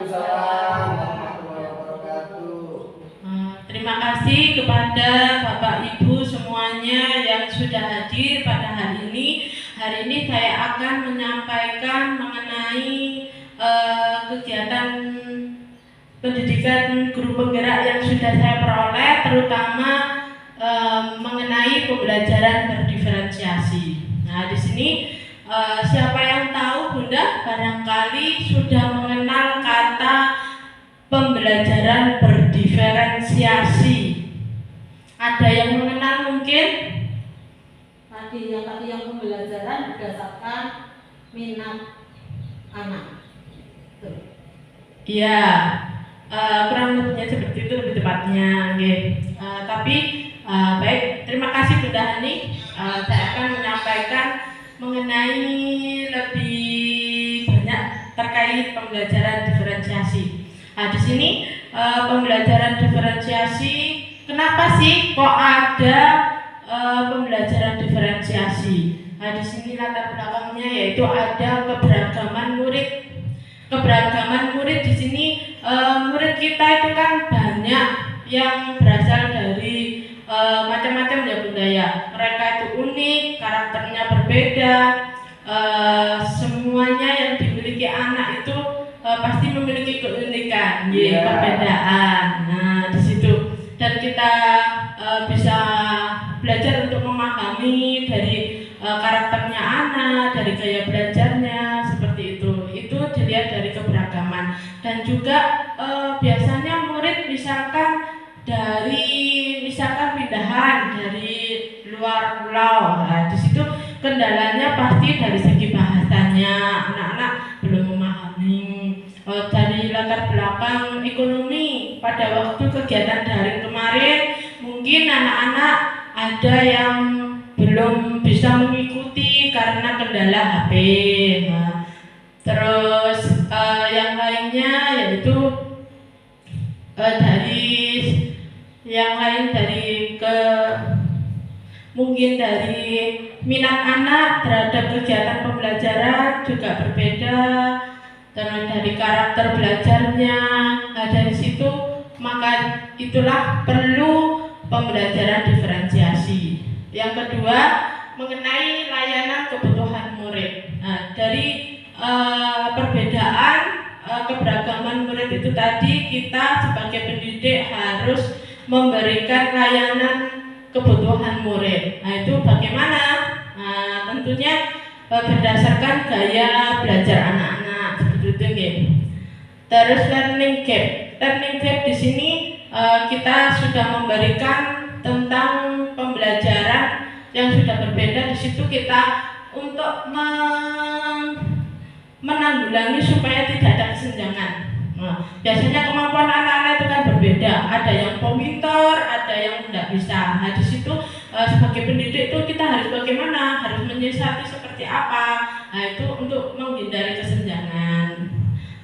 Terima kasih kepada Bapak Ibu semuanya yang sudah hadir pada hari ini. Hari ini saya akan menyampaikan mengenai kegiatan pendidikan guru penggerak yang sudah saya peroleh, terutama mengenai pembelajaran berdiferensiasi. Nah, di sini siapa yang tahu Bunda barangkali sudah mengenal kata pembelajaran berdiferensiasi? Ada yang mengenal mungkin? Tadi yang pembelajaran berdasarkan minat anak. Iya, kurang lebihnya seperti itu lebih tepatnya. Tapi baik, terima kasih Bunda Hani. Saya akan menyampaikan mengenai lebih banyak terkait pembelajaran diferensiasi. Nah, di sini pembelajaran diferensiasi, kenapa sih kok ada pembelajaran diferensiasi? Nah, di sini latar belakangnya yaitu ada keberagaman murid. Keberagaman murid di sini, murid kita itu kan banyak yang berasal dari macam-macam ya Bunda ya. Mereka itu unik, karakternya berbeda. Semuanya yang dimiliki anak itu pasti memiliki keunikan, perbedaan. Nah, di situ dan kita bisa belajar untuk memahami dari karakternya anak, dari gaya belajarnya seperti itu. Itu dilihat dari keberagaman. Dan juga biasanya murid misalkan pindahan dari luar pulau. Nah, di situ kendalanya pasti dari segi bahasanya, anak-anak belum memahami. Dari latar belakang ekonomi, pada waktu kegiatan daring kemarin mungkin anak-anak ada yang belum bisa mengikuti karena kendala HP. Nah, terus yang lainnya yaitu mungkin dari minat anak terhadap kegiatan pembelajaran juga berbeda, terus dari karakter belajarnya. Nah, dari situ maka itulah perlu pembelajaran diferensiasi. Yang kedua, mengenai layanan kebutuhan murid. Nah, dari perbedaan keberagaman murid itu tadi, kita sebagai pendidik harus memberikan layanan kebutuhan murid. Nah, itu bagaimana? Nah, tentunya berdasarkan gaya belajar anak-anak seperti itu, gitu. Terus learning gap di sini kita sudah memberikan tentang pembelajaran yang sudah berbeda. Di situ kita untuk menanggulangi supaya tidak ada kesenjangan. Nah, biasanya kemampuan anak-anak itu kan berbeda. Ada yang pintar, ada yang tidak bisa. Nah, di situ sebagai pendidik itu kita harus bagaimana? Harus menyiasati seperti apa? Nah, itu untuk menghindari kesenjangan.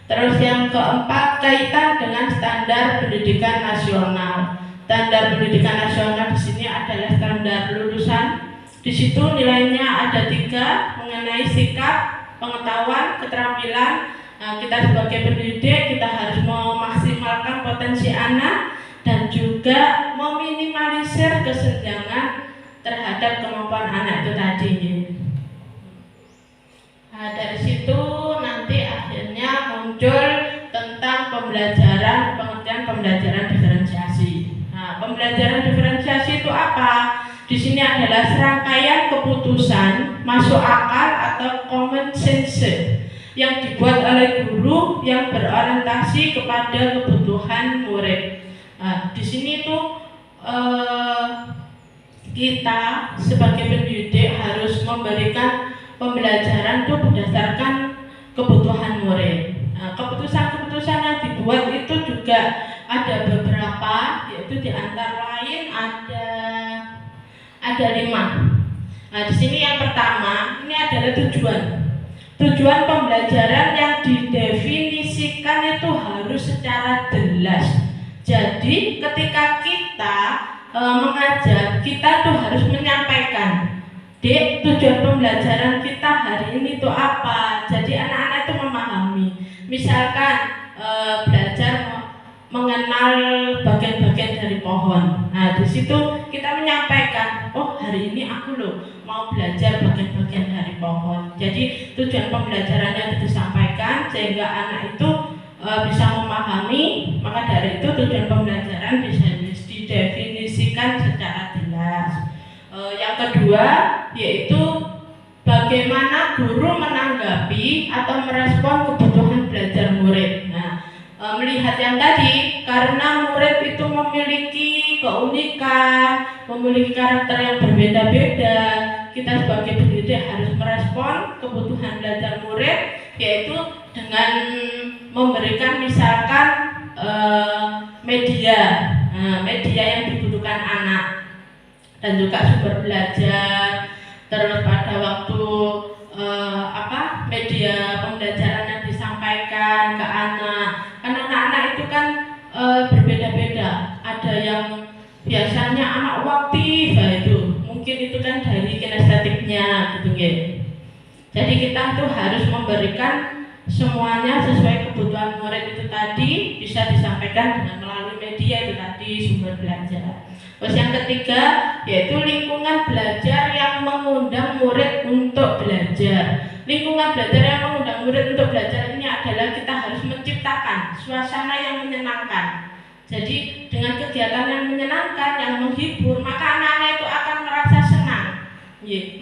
Terus yang keempat, kaitan dengan standar pendidikan nasional. Standar pendidikan nasional di sini adalah standar lulusan. Di situ nilainya ada 3 mengenai sikap, pengetahuan, keterampilan. Nah, kita sebagai pendidik kita harus memaksimalkan potensi anak dan juga meminimalisir kesenjangan terhadap kemampuan anak itu tadi. Nah, dari situ nanti akhirnya muncul tentang pengertian pembelajaran diferensiasi. Nah, pembelajaran diferensiasi itu apa? Di sini adalah serangkaian keputusan masuk akal atau common sense yang dibuat oleh guru yang berorientasi kepada kebutuhan murid. Nah, di sini tuh kita sebagai pendidik harus memberikan pembelajaran itu berdasarkan kebutuhan murid. Nah, keputusan-keputusan yang dibuat itu juga ada beberapa, yaitu di antara lain ada 5. Nah, di sini yang pertama ini adalah tujuan pembelajaran yang didefinisikan itu harus secara jelas. Jadi ketika kita mengajar, kita tuh harus menyampaikan, Dek, tujuan pembelajaran kita hari ini itu apa? Jadi anak-anak itu memahami. Misalkan belajar mengenal bagian-bagian dari pohon. Nah, di situ kita menyampaikan, oh hari ini aku loh mau belajar bagian-bagian dari pohon. Jadi tujuan pembelajarannya itu disampaikan sehingga anak itu bisa memahami. Maka dari itu tujuan pembelajaran bisa didefinisikan secara jelas. Yang kedua yaitu bagaimana guru menanggapi atau merespon kebutuhan belajar murid. Nah, melihat yang tadi, karena murid itu memiliki keunikan, memiliki karakter yang berbeda-beda, kita sebagai pendidik harus merespon kebutuhan belajar murid, yaitu dengan memberikan misalkan media yang dibutuhkan anak, dan juga sumber belajar, terus pada waktu media pembelajaran yang disampaikan ke anak. Karena anak-anak itu kan berbeda-beda. Ada yang biasanya anak waktif, itu mungkin itu kan dari kinestetiknya gitu ya. Jadi kita tuh harus memberikan semuanya sesuai kebutuhan murid itu tadi, bisa disampaikan dengan melalui media itu tadi, sumber belajar. Terus yang ketiga yaitu lingkungan belajar yang mengundang murid untuk belajar. Lingkungan belajar yang mengundang murid untuk belajar ini adalah kita harus menciptakan suasana yang menyenangkan. Jadi dengan kegiatan yang menyenangkan, yang menghibur, maka anak-anak itu akan merasa senang,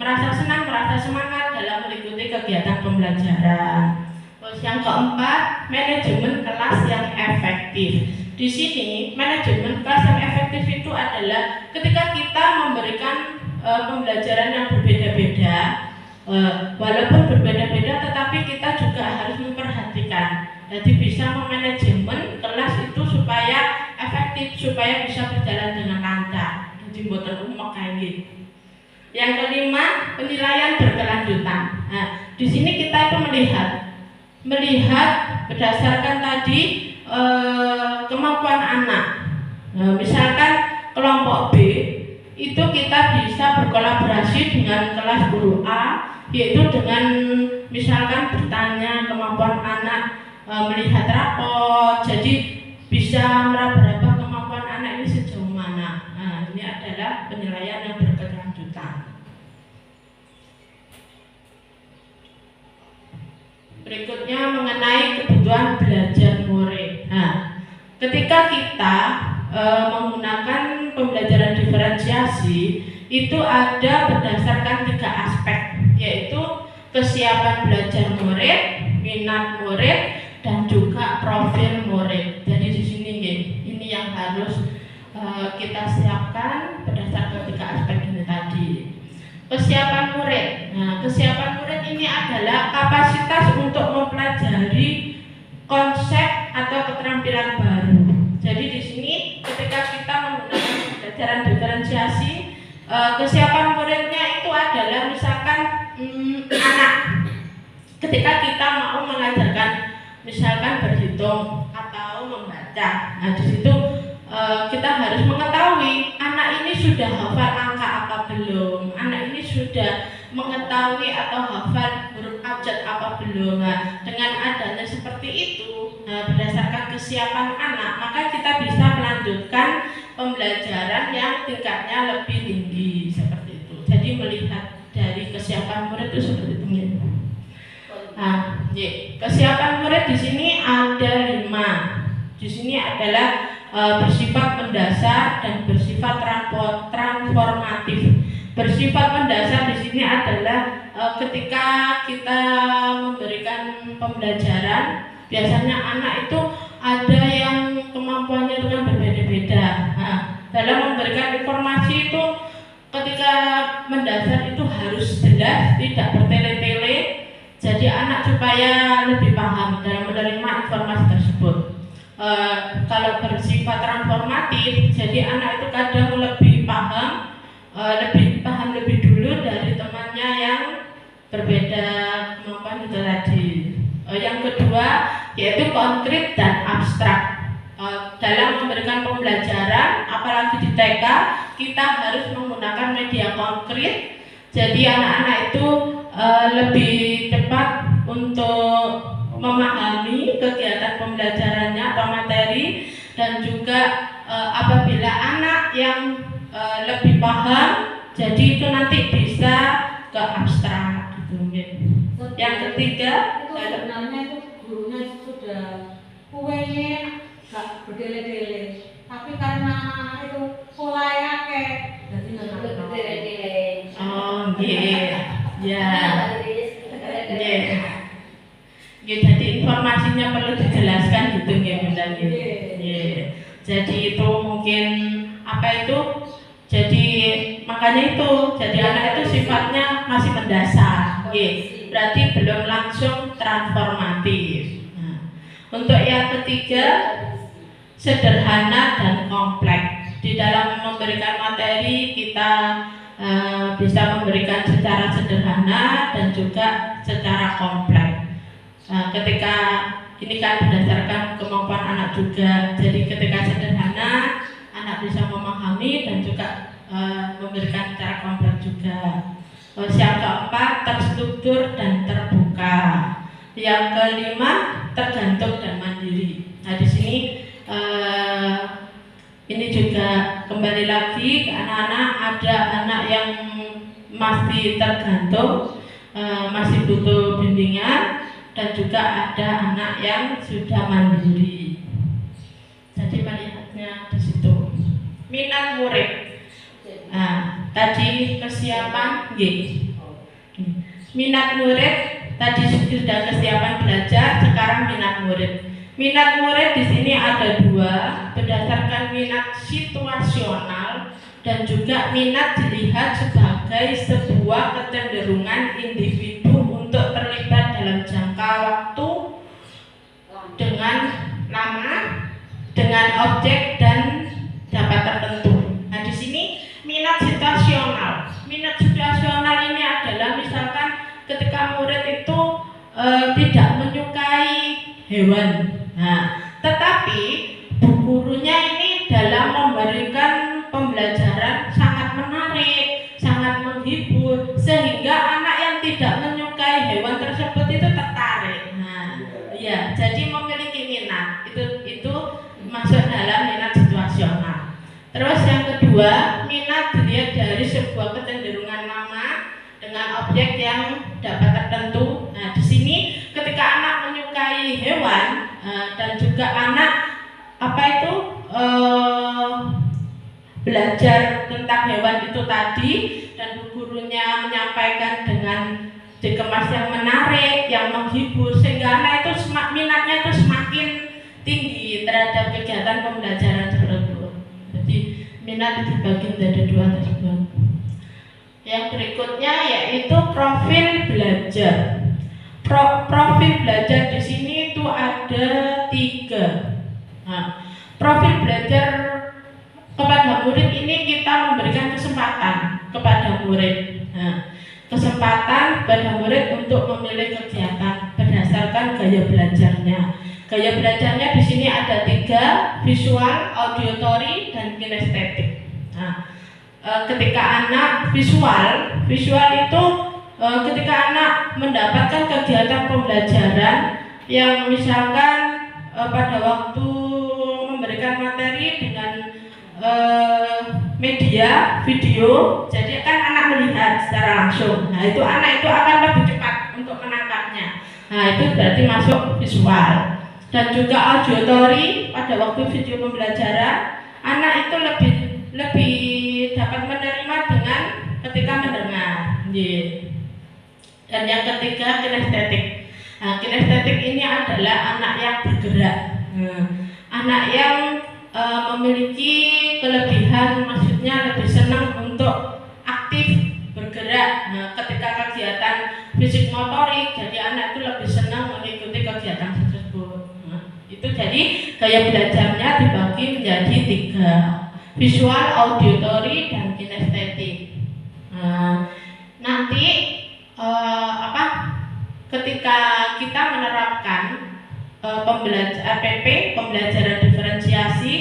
merasa senang, merasa semangat dalam mengikuti kegiatan pembelajaran. Terus yang keempat, manajemen kelas yang efektif. Di sini manajemen kelas yang efektif itu adalah ketika kita memberikan pembelajaran yang berbeda-beda, walaupun berbeda-beda, tetapi kita juga harus memperhatikan. Jadi bisa memanajemen kelas itu supaya efektif, supaya bisa berjalan dengan lancar. Jadi mboten umek kayak gitu. Yang kelima, penilaian berkelanjutan. Nah, di sini kita itu melihat berdasarkan tadi kemampuan anak. Misalkan kelompok B itu kita bisa berkolaborasi dengan kelas guru A, yaitu dengan misalkan bertanya kemampuan anak melihat rapot, jadi bisa meraba-raba kemampuan anak ini sejauh mana. Nah, ini adalah penilaian yang berkelanjutan. Berikutnya mengenai kebutuhan belajar murid. Nah, ketika kita menggunakan pembelajaran diferensiasi, itu ada berdasarkan 3 aspek, yaitu kesiapan belajar murid, minat murid, dan juga profil murid. Jadi di sini ini yang harus kita siapkan berdasarkan 3 aspek ini tadi. Kesiapan murid. Nah, kesiapan murid ini adalah kapasitas untuk mempelajari konsep atau keterampilan baru. Jadi di sini ketika kita menggunakan pembelajaran diferensiasi, kesiapan muridnya itu adalah misalkan anak. Ketika kita mau mengajarkan misalkan berhitung atau membaca, nah di situ kita harus mengetahui anak ini sudah hafal angka apa belum, anak ini sudah mengetahui atau hafal huruf abjad apa belum. Nah, dengan adanya seperti itu, berdasarkan kesiapan anak, maka kita bisa melanjutkan pembelajaran yang tingkatnya lebih tinggi seperti itu. Jadi melihat dari kesiapan murid itu seperti itu. Nah, kesiapan murid di sini ada 5. Di sini adalah bersifat mendasar dan bersifat transformatif. Bersifat mendasar di sini adalah ketika kita memberikan pembelajaran, biasanya anak itu ada yang kemampuannya itu kan berbeda-beda. Nah, dalam memberikan informasi itu ketika mendasar itu harus jelas, tidak bertele-tele. Jadi anak supaya lebih paham dalam menerima informasi tersebut. Kalau bersifat transformatif, jadi anak itu kadang lebih paham lebih dulu dari temannya yang berbeda kemampuan itu tadi. Yang kedua yaitu konkret dan abstrak. Dalam memberikan pembelajaran, apalagi di TK, kita harus menggunakan media konkret. Jadi anak-anak itu lebih cepat untuk memahami kegiatan pembelajarannya atau materi, dan juga apabila anak yang lebih paham, jadi itu nanti bisa ke abstrak gitu. Yang ketiga, itu sebenarnya itu gurunya sudah kuenya gak berdele-dele, tapi karena anak itu polanya kayak jadi nggak berdele-dele. oh ya, jadi informasinya perlu dijelaskan gitu ya Bunda. Jadi itu mungkin apa itu? Jadi makanya itu, jadi anak itu sifatnya masih mendasar, berarti belum langsung transformatif. Nah, untuk yang ketiga, sederhana dan kompleks. Di dalam memberikan materi kita bisa memberikan secara sederhana dan juga secara kompleks. Ketika ini kan berdasarkan kemampuan anak juga, jadi ketika sederhana anak bisa memahami dan juga memberikan secara kompleks juga. Yang keempat, terstruktur dan terbuka. Yang kelima, tergantung dan mandiri. Nah di sini ini juga kembali lagi ke anak-anak, ada anak yang masih tergantung, masih butuh bimbingan, dan juga ada anak yang sudah mandiri. Jadi melihatnya di situ. Minat murid. Nah, tadi kesiapan, minat murid tadi sudah kesiapan belajar, sekarang minat murid. Minat murid di sini ada dua, berdasarkan minat situasional dan juga minat dilihat sebagai sebuah kecenderungan individu untuk terlibat dalam jangka waktu dengan lama, dengan objek dan dapat tertentu. Nah di sini minat situasional. Minat situasional ini adalah misalkan ketika murid itu tidak menyukai hewan. Nah, tetapi bu gurunya ini dalam memberikan pembelajaran sangat menarik, sangat menghibur, sehingga anak yang tidak menyukai hewan tersebut itu tertarik. Nah, ya, jadi memiliki minat. Itu masuk dalam minat situasional. Terus yang kedua, minat dilihat dari sebuah kecenderungan nama dengan objek yang dapat tertentu. Nah, di sini ketika anak menyukai hewan dan juga anak belajar tentang hewan itu tadi, dan gurunya menyampaikan dengan dikemas yang menarik, yang menghibur, sehingga anak itu minatnya itu semakin tinggi terhadap kegiatan pembelajaran tersebut. Jadi minat dibagi menjadi dua tersebut. Yang berikutnya yaitu profil belajar. Profil belajar di sini itu ada 3. Nah, profil belajar kepada murid ini kita memberikan kesempatan kepada murid. Nah, kesempatan pada murid untuk memilih kegiatan berdasarkan gaya belajarnya. Gaya belajarnya di sini ada 3, visual, auditory, dan kinestetik. Nah, ketika anak visual itu ketika anak mendapatkan kegiatan pembelajaran yang misalkan pada waktu memberikan materi dengan media video, jadi kan anak melihat secara langsung. Nah itu anak itu akan lebih cepat untuk menangkapnya. Nah itu berarti masuk visual. Dan juga auditory, pada waktu video pembelajaran anak itu lebih dapat menerima dengan ketika mendengar. Dan yang ketiga, kinestetik. Nah, kinestetik ini adalah anak yang bergerak, anak yang memiliki kelebihan, maksudnya lebih senang untuk aktif bergerak. Nah, ketika kegiatan fisik motorik, jadi anak itu lebih senang mengikuti kegiatan tersebut. Nah, itu jadi gaya belajarnya dibagi menjadi 3, visual, auditory, dan kinestetik. Nah, nanti ketika kita menerapkan pembelajaran diferensiasi,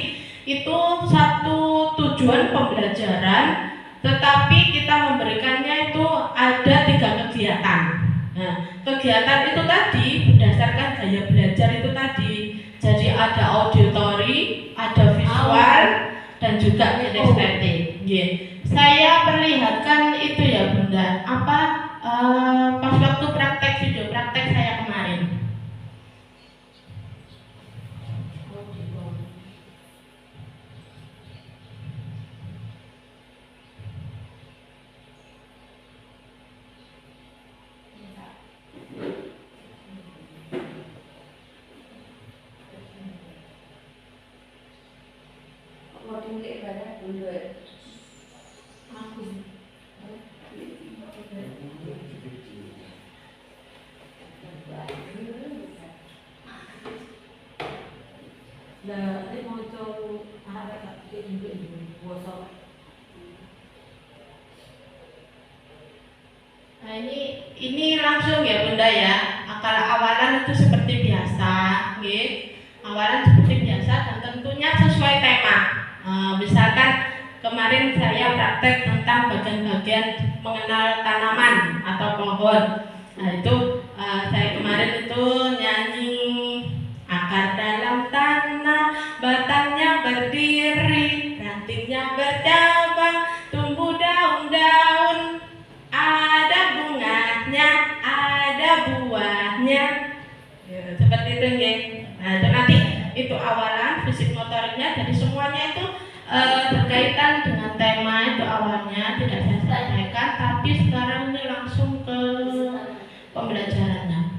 itu satu tujuan pembelajaran, tetapi kita memberikannya itu ada 3 kegiatan. Nah, kegiatan itu tadi berdasarkan gaya belajar itu tadi. Jadi ada auditori, ada visual, dan juga kinestetik. Saya perlihatkan itu ya Bunda. Pas waktu praktek video praktek saya kemarin. Nah ini langsung ya Bunda ya. Kalau awalan itu seperti biasa, awalan seperti biasa dan tentunya sesuai tema. Misalkan kemarin saya praktek tentang bagian-bagian mengenal tanaman atau pohon. Nah itu saya kemarin itu nyanyi akar dalam tanah, batangnya berdiri, rantingnya bercabang, tumbuh daun-daun, ada bunganya, ada buahnya. Ya, seperti itu nggih. Nah, itu nanti itu awalan fisik motoriknya, jadi semuanya itu berkaitan dengan tema itu awalnya tidak saya sampaikan, tapi sekarang ini langsung ke pembelajarannya.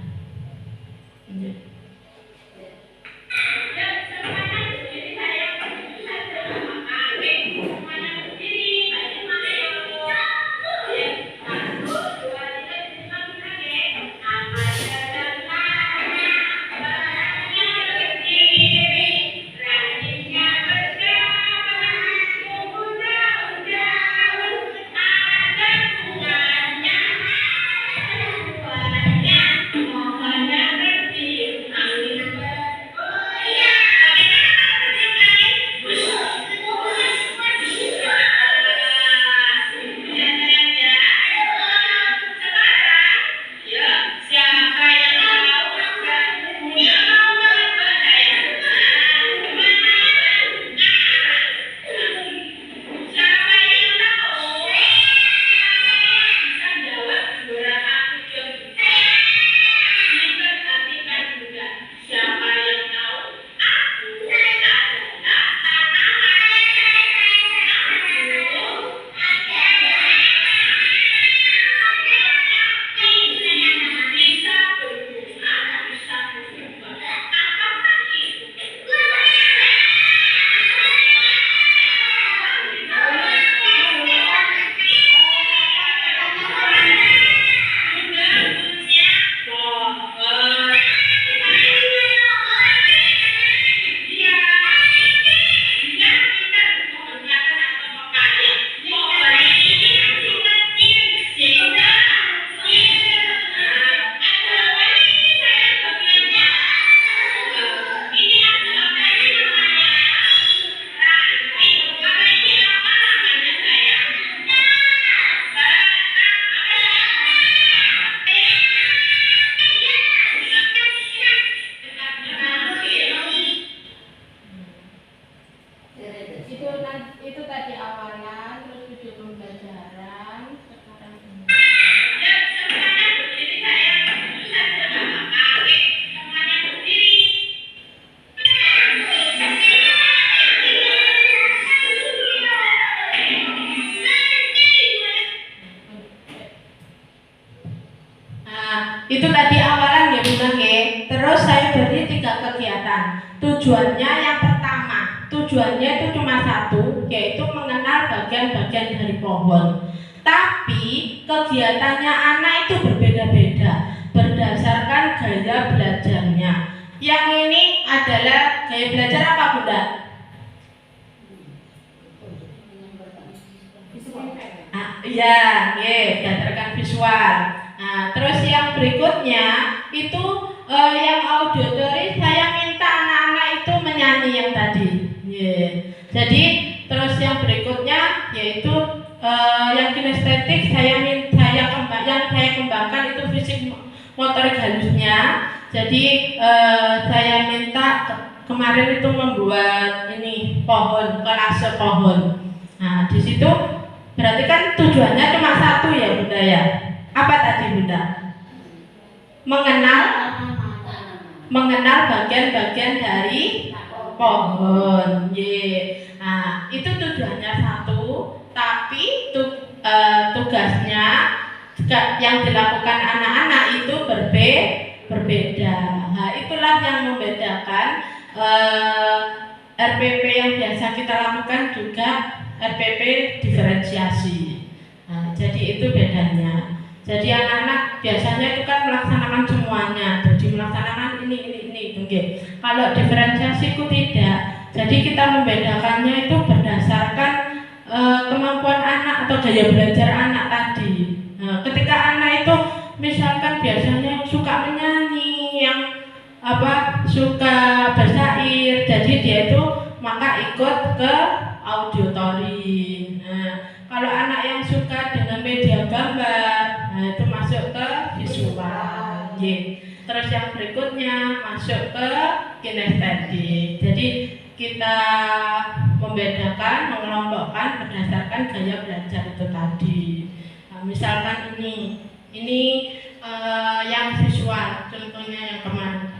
Itu tadi awalan, terus video pembelajaran, sekarang ini. Itu tadi awalan ya Bunda nggih. Terus saya beri 3 kegiatan. Tujuannya yang pertama, tujuannya itu cuma satu, yaitu mengenal bagian-bagian dari pohon. Tapi kegiatannya anak itu berbeda-beda berdasarkan gaya belajarnya. Yang ini adalah gaya belajar apa Bunda? Iya, berdasarkan visual. Nah, terus yang berikutnya itu yang auditory, saya minta anak-anak itu menyanyi yang tadi. Jadi terus yang berikutnya yaitu yang kinestetik, yang saya kembangkan itu fisik motorik motorik halusnya. Jadi saya minta kemarin itu membuat ini pohon, kolase pohon. Nah, di situ berarti kan tujuannya cuma satu ya Bunda ya. Apa tadi Bunda? Mengenal bagian-bagian dari pohon. Nah, itu tujuannya satu, tapi tugasnya yang dilakukan anak-anak itu berbeda. Nah, itulah yang membedakan RPP yang biasa kita lakukan juga RPP diferensiasi. Nah, jadi itu bedanya. Jadi anak-anak biasanya itu kan melaksanakan semuanya, jadi melaksanakan ini. Kalau diferensiasi itu tidak. Jadi kita membedakannya itu berdasarkan kemampuan anak atau gaya belajar anak tadi. Nah, ketika anak itu misalkan biasanya suka menyanyi, yang suka bersair, jadi dia itu maka ikut ke auditori. Nah, kalau anak yang suka dengan media gambar, nah itu masuk ke visual. Terus yang berikutnya masuk ke kinestetik. Jadi kita membedakan, mengelompokkan berdasarkan gaya belajar itu tadi. Nah, misalkan ini yang visual, contohnya yang kemarin.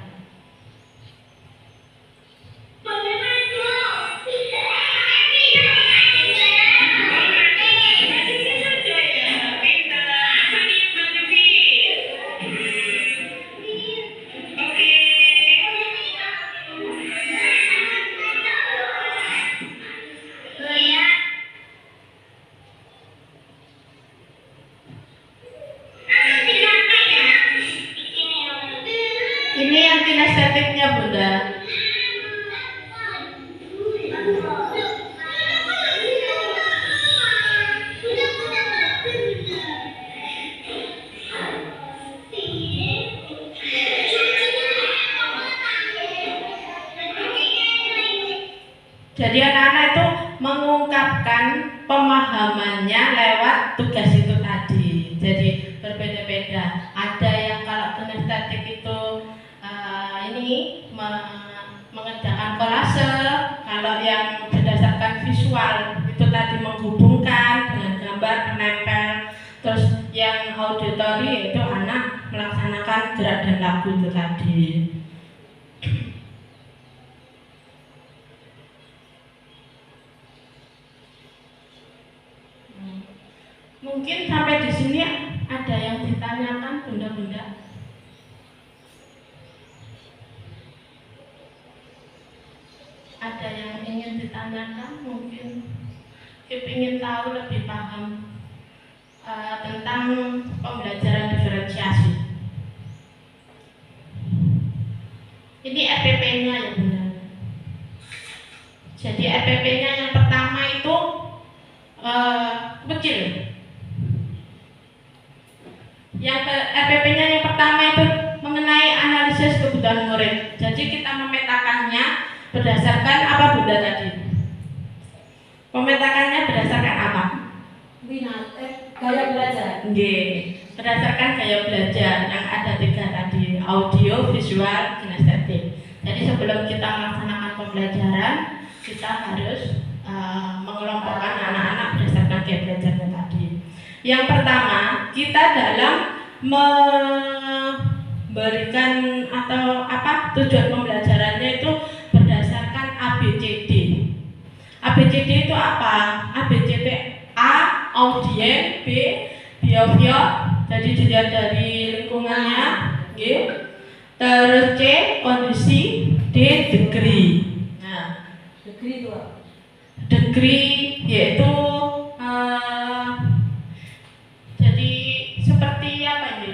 Ini yang kinestetiknya Bunda. Jadi anak-anak itu mengungkapkan pemahamannya lewat tugas itu tadi. Jadi berbeda-beda. Ada yang kalau kinestetik itu mengerjakan kolase, kalau yang berdasarkan visual itu tadi menghubungkan dengan gambar, menempel. Terus yang auditori itu anak melaksanakan gerak dan lagu itu tadi. Mungkin sampai di sini ada yang ditanyakan Bunda-bunda. Ada yang ingin ditanyakan, mungkin ingin tahu lebih paham tentang pembelajaran diferensiasi. Ini RPP-nya ya Bunda. Jadi RPP-nya yang pertama itu kecil. Yang RPP-nya yang pertama itu mengenai analisis kebutuhan murid. Jadi kita memetakannya berdasarkan apa Bunda tadi? Memetakannya berdasarkan apa? Gaya belajar. Berdasarkan gaya belajar yang ada 3 tadi, audio, visual, kinestetik. Jadi sebelum kita melaksanakan pembelajaran, kita harus mengelompokkan anak-anak berdasarkan gaya belajarnya tadi. Yang pertama, kita dalam memberikan atau tujuan pembelajarannya itu berdasarkan ABCD. ABCD itu apa? ABCD A, audien, B, behavior, jadi dilihat dari lingkungannya, terus C, kondisi, D, degree. Nah, degree itu apa? Degree yaitu jadi seperti apa ini?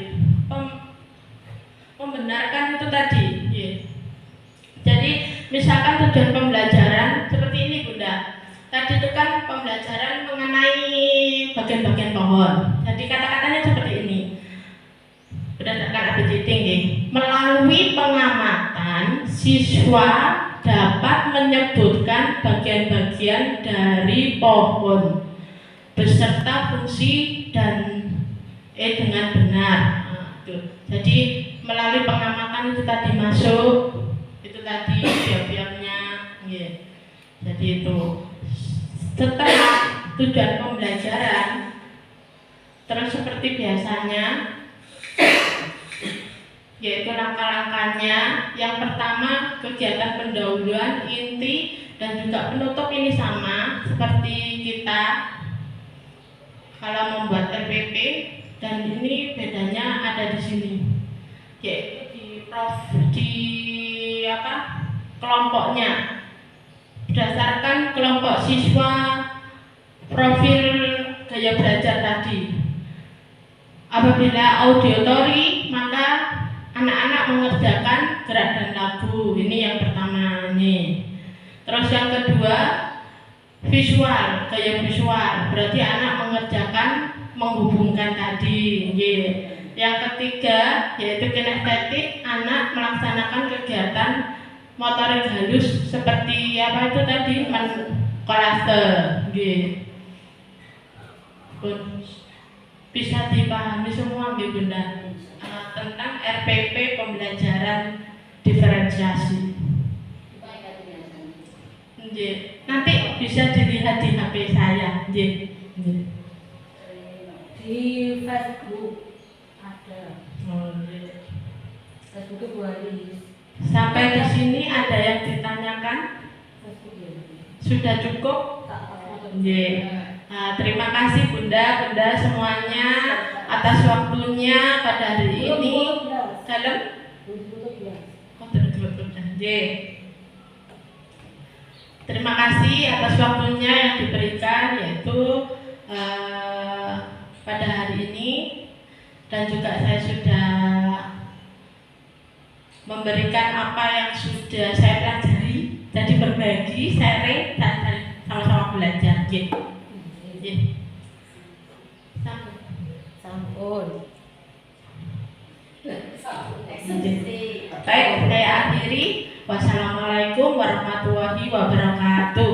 Membenarkan itu tadi. Jadi misalkan tujuan pembelajaran seperti ini Bunda. Tadi itu kan pembelajaran mengenai bagian-bagian pohon. Jadi kata-katanya seperti ini. Berdasarkan ABCD, melalui pengamatan siswa dapat menyebutkan bagian-bagian dari pohon beserta fungsi dan dengan benar. Jadi melalui pengamatan itu tadi masuk, itu tadi biar-biarnya, jadi itu setelah tujuan pembelajaran, terus seperti biasanya, yaitu langkah-langkahnya. Yang pertama, kegiatan pendahuluan, inti, dan juga penutup ini sama seperti kita kalau membuat RPP, dan ini bedanya ada di sini, yaitu di kelompoknya berdasarkan kelompok siswa, profil gaya belajar tadi. Apabila auditory, maka anak-anak mengerjakan gerak dan lagu, ini yang pertama nih. Terus yang kedua, visual, gaya visual, berarti anak mengerjakan menghubungkan tadi. Yang ketiga, yaitu kinestetik, anak melaksanakan kegiatan motorik halus seperti apa itu tadi, kolase. Bisa dipahami semua Bunda tentang RPP pembelajaran diferensiasi. Nanti bisa dilihat di HP saya. Di Facebook ada. Facebook Bu Haris. Sampai di sini ada yang ditanyakan? Sudah cukup? Nah, terima kasih Bunda semuanya atas waktunya pada hari ini. Dalam? Terima kasih atas waktunya yang diberikan, yaitu pada hari ini, dan juga saya sudah memberikan apa yang sudah saya pelajari, jadi berbagi, sharing, dan sama-sama belajar. Sampun. Baik, saya akhiri. Wassalamualaikum warahmatullahi wabarakatuh.